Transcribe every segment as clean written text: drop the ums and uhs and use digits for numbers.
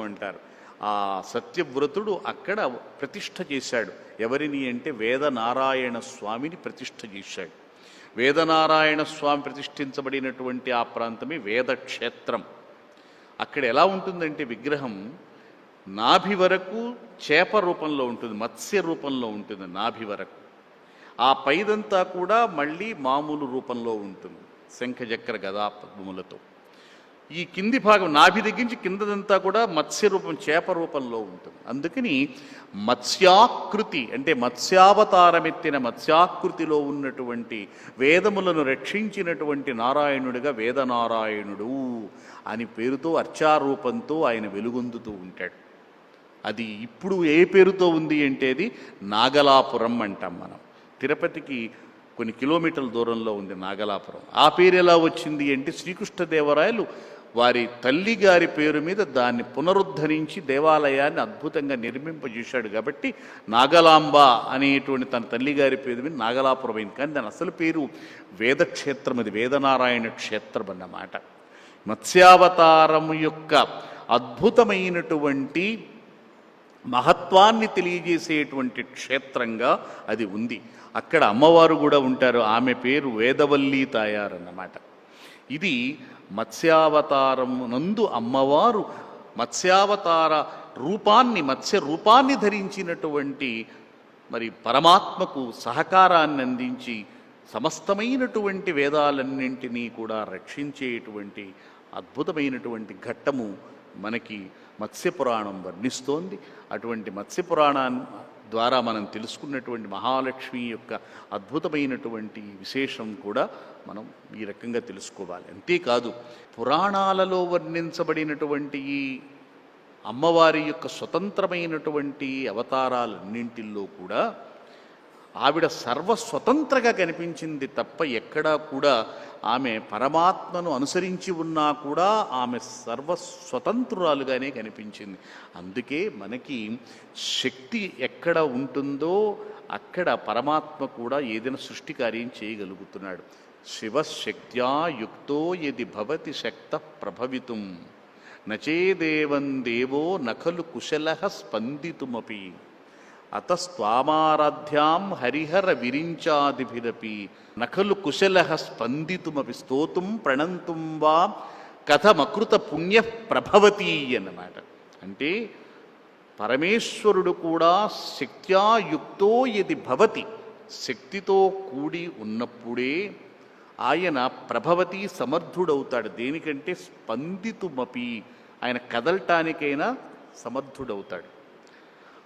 అంటారు. ఆ సత్యవ్రతుడు అక్కడ ప్రతిష్ఠ చేశాడు. ఎవరిని అంటే వేదనారాయణ స్వామిని ప్రతిష్ఠ చేశాడు. వేదనారాయణ స్వామి ప్రతిష్ఠించబడినటువంటి ఆ ప్రాంతమే వేదక్షేత్రం. అక్కడ ఎలా ఉంటుందంటే విగ్రహం నాభి వరకు చేప రూపంలో ఉంటుంది, మత్స్య రూపంలో ఉంటుంది నాభి వరకు. ఆ పైదంతా కూడా మళ్ళీ మామూలు రూపంలో ఉంటుంది, శంఖచక్ర గదా పద్మములతో. ఈ కింది భాగం నాభి దగ్గరించి కిందదంతా కూడా మత్స్య రూపం, చేప రూపంలో ఉంటుంది. అందుకని మత్స్యాకృతి అంటే మత్స్యావతారమెత్తిన మత్స్యాకృతిలో ఉన్నటువంటి వేదములను రక్షించినటువంటి నారాయణుడిగా వేదనారాయణుడు అని పేరుతో అర్చారూపంతో ఆయన వెలుగొందుతూ ఉంటాడు. అది ఇప్పుడు ఏ పేరుతో ఉంది అంటే అది నాగలాపురం అంటాం మనం. తిరుపతికి కొన్ని కిలోమీటర్ల దూరంలో ఉంది నాగలాపురం. ఆ పేరు ఎలా వచ్చింది అంటే శ్రీకృష్ణదేవరాయలు వారి తల్లి గారి పేరు మీద దాన్ని పునరుద్ధరించి దేవాలయాన్ని అద్భుతంగా నిర్మింపజేశాడు. కాబట్టి నాగలాంబ అనేటువంటి తన తల్లి గారి పేరు మీద నాగలాపురం అయింది. కానీ దాని అసలు పేరు వేదక్షేత్రం, అది వేదనారాయణ క్షేత్రం అన్నమాట. మత్స్యావతారం యొక్క అద్భుతమైనటువంటి మహత్వాన్ని తెలియజేసేటువంటి క్షేత్రంగా అది ఉంది. అక్కడ అమ్మవారు కూడా ఉంటారు. ఆమె పేరు వేదవల్లి తాయారన్నమాట. ఇది మత్స్యావతారం నందు అమ్మవారు మత్స్యావతార రూపాన్ని, మత్స్య రూపాన్ని ధరించినటువంటి మరి పరమాత్మకు సహకారాన్ని అందించి సమస్తమైనటువంటి వేదాలన్నింటినీ కూడా రక్షించేటువంటి అద్భుతమైనటువంటి ఘట్టము మనకి మత్స్యపురాణం వర్ణిస్తోంది. అటువంటి మత్స్యపురాణాన్ని ద్వారా మనం తెలుసుకున్నటువంటి మహాలక్ష్మి యొక్క అద్భుతమైనటువంటి విశేషం కూడా మనం ఈ రకంగా తెలుసుకోవాలి. అంతేకాదు పురాణాలలో వర్ణించబడినటువంటి ఈ అమ్మవారి యొక్క స్వతంత్రమైనటువంటి అవతారాలన్నింటిల్లో కూడా ఆవిడ సర్వస్వతంత్రగా కనిపించింది తప్ప ఎక్కడా కూడా ఆమె పరమాత్మను అనుసరించి ఉన్నా కూడా ఆమె సర్వస్వతంత్రురాలుగానే కనిపించింది. అందుకే మనకి శక్తి ఎక్కడ ఉంటుందో అక్కడ పరమాత్మ కూడా ఏదైనా సృష్టి కార్యం చేయగలుగుతున్నాడు. శివశక్త్యా యుక్తో యది భవతి శక్త ప్రభవితుం నచేదేవం దేవో నఖలు కుశలః స్పందితుమపి అతస్త్వామారాధ్యాం హరిహర విరించాదిభిరపి నఖలు కుశలః స్పందితుమపి స్తోతుం ప్రణంతుం వా కథమకృత పుణ్య ప్రభవతి అన్నమాట. అంటే పరమేశ్వరుడు కూడా శక్త్యాయుక్తో యది భవతి, శక్తితో కూడి ఉన్నప్పుడే ఆయన ప్రభవతి సమర్థుడవుతాడు. దేనికంటే స్పందితుమపి, ఆయన కదలటానికైనా సమర్థుడవుతాడు.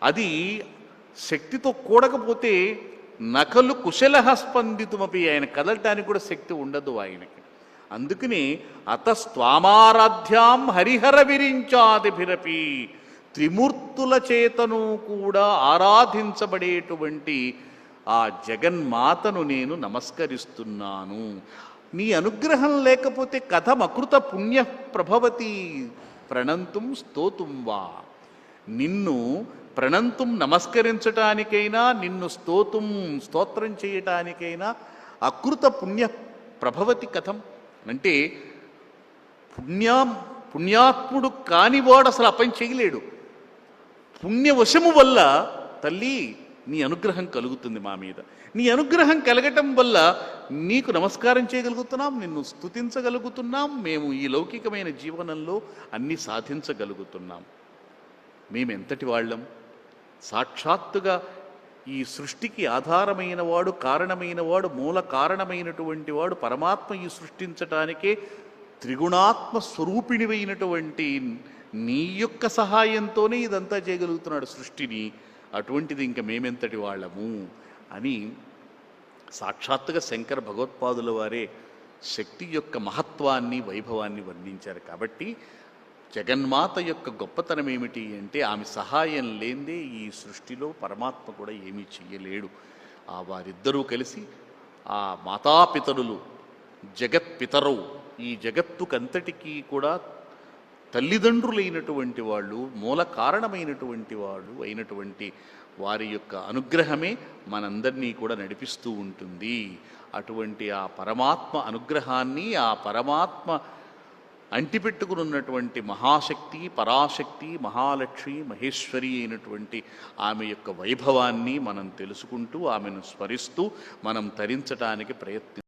అది శక్తితో కూడకపోతే నకలు కుశలః స్పందితుమపి, ఆయన కదలటానికి కూడా శక్తి ఉండదు ఆయనకి. అందుకని అతస్త్వామారాధ్యాం హరిహర విరించాదిభిరపి, త్రిమూర్తుల చేతను కూడా ఆరాధించబడేటువంటి ఆ జగన్మాతను నేను నమస్కరిస్తున్నాను. నీ అనుగ్రహం లేకపోతే కథమకృత పుణ్య ప్రభవతి ప్రణంతుం స్తోతుం వా, నిన్ను ప్రణంతుం నమస్కరించటానికైనా నిన్ను స్తోత్రం చేయటానికైనా అకృత పుణ్య ప్రభవతి కథం అంటే పుణ్యాత్ముడు కానివాడు అసలు ఆ పని చేయలేడు. పుణ్యవశము వల్ల తల్లి నీ అనుగ్రహం కలుగుతుంది మా మీద. నీ అనుగ్రహం కలగటం వల్ల నీకు నమస్కారం చేయగలుగుతున్నాం, నిన్ను స్తుతించగలుగుతున్నాం, మేము ఈ లౌకికమైన జీవనంలో అన్నీ సాధించగలుగుతున్నాం. మేమెంతటి వాళ్ళం? సాక్షాత్తుగా ఈ సృష్టికి ఆధారమైన వాడు, కారణమైన వాడు, మూల కారణమైనటువంటి వాడు పరమాత్మ ఈ సృష్టించటానికే త్రిగుణాత్మ స్వరూపిణివైనటువంటి నీ యొక్క సహాయంతోనే ఇదంతా చేయగలుగుతున్నాడు సృష్టిని. అటువంటిది ఇంకా మేమెంతటి వాళ్ళము అని సాక్షాత్తుగా శంకర భగవత్పాదుల వారే శక్తి యొక్క మహత్వాన్ని, వైభవాన్ని వర్ణించారు. కాబట్టి జగన్మాత యొక్క గొప్పతనం ఏమిటి అంటే ఆమె సహాయం లేనిదే ఈ సృష్టిలో పరమాత్మ కూడా ఏమీ చెయ్యలేడు. ఆ వారిద్దరూ కలిసి ఆ మాతాపితరులు జగత్పితరౌ, ఈ జగత్తుకంతటికీ కూడా తల్లిదండ్రులైనటువంటి వాళ్ళు, మూల కారణమైనటువంటి వాళ్ళు అయినటువంటి వారి యొక్క అనుగ్రహమే మనందరినీ కూడా నడిపిస్తూ ఉంటుంది. అటువంటి ఆ పరమాత్మ అనుగ్రహాన్ని, ఆ పరమాత్మ అంటిపెట్టుకున్నటువంటి మహాశక్తి, పరాశక్తి, మహాలక్ష్మి, మహేశ్వరి అయినటువంటి ఆమె యొక్క వైభవాన్ని మనం తెలుసుకుంటూ, ఆమెను స్మరిస్తూ మనం తరించటానికి ప్రయత్నం